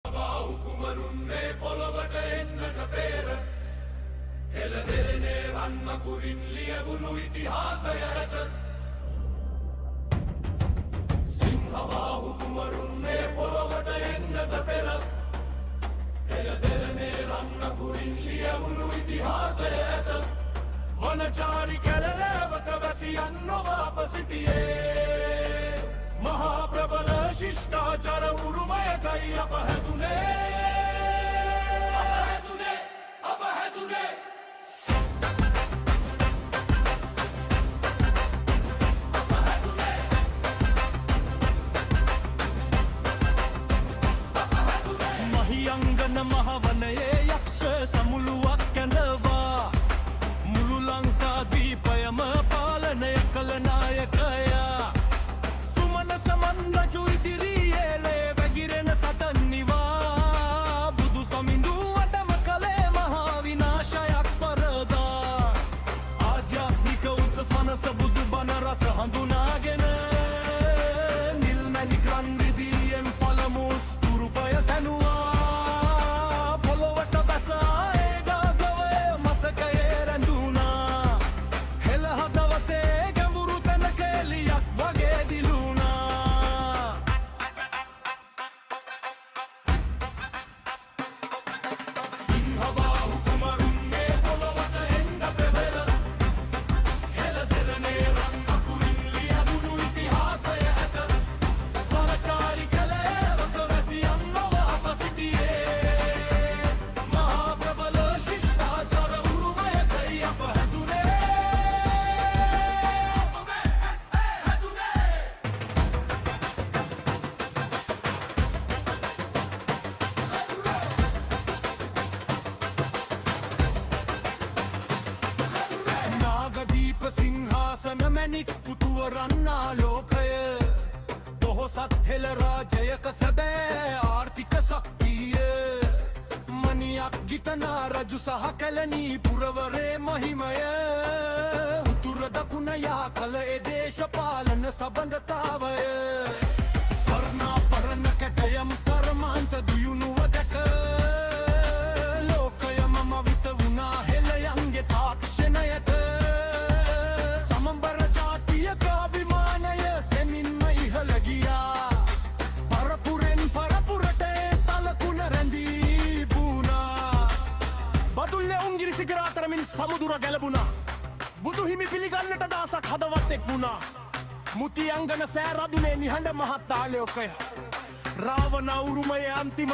කුමරුන්නේ පොළොවට එන්නට පෙර හෙළදෙරනේ රන්මකුරින් ලියවුණු ඉතිහාසය ඇත. සිංහබාහු කුමරුන්නේ පොළොවට එන්නට පෙර හෙළදෙරනේ රන්මකුරින් ලියවුණු ඉතිහාසය ඇත. වනචාරි කැලෑවක වැසියන් නොව අප සිටියේ මහා ප්‍රබල ශිෂ්ටාචාර උරුමයකයි අප හැදුනේ. මහියංගන මහවනයේ යක්ෂ සමුළුවක් කැඳවා මුළු ලංකාදීපයම පාලනය කළ නායකයා සුමන සමන් රජු ඉදිරියේ ලේ වැගිරෙන සටන් නිවා බුදු සමිඳු වටම කළේ මහා විනාශයක් පරදා. ආධ්‍යාත්මික උසස් මනස බුදු බණ රස හඳුනාගෙන නිල් මැණික් රන් රිදියෙන් පළමු ස්තුරුපය තැනුවා පොළොවට බැස ඒ ගාගවය මතකයේ රැඳුණා. හෙළ හදවතේ ගැඹුරු තැනක එළියක් වගේ දිලුණා. සිංහබාහු කුමරුන්නේ පොළොවට එන්න පෙර හෙළදෙරනේ රන්මකුරින් ලියවුණු ඉතිහාසය ඇත. වනචාරි කැලෑවක වැසියන් නොව අප සිටියේ මහා ප්‍රබල ශිෂ්ටාචාර උරුමයකයි අප හැදුනේ. නාගදීප සිංහාසන මැණික් පුතුවරන්නා ලෝකය පොහොසත් හෙළ රාජයක සැබෑ ආර්ථික ශක්තිය මනියක් ගිතනා රජු සහ කැලණී පුරවරේ මහිමය උතුර දකුණ යා කළ ඒ දේශපාලන සබඳතාවය ස්වර්ණාභරණ කැටයම් කර්මාන්ත දුයුණුව දැක ලෝකයම මවිත වුණා හෙළයන්ගේ තාක්ෂණයට. සමම්බර ජාතියක අභිමානය සෙමින්ම ඉහළ ගියා. පරපුරෙන් පරපුරට සලකුණ රැඳී බුණා. බදුල්ලේ උන්ගිරිසිගර අතරමින් සමුදුර ගැලබුණා. බුදුහිමි පිළිගන්නට දාසක් හදවත් එක් වුණා. මුතියංගන සෑ රදුනේ නිහඬ මහත් ආලෝකය රාවණ උරුමයේ අන්තිම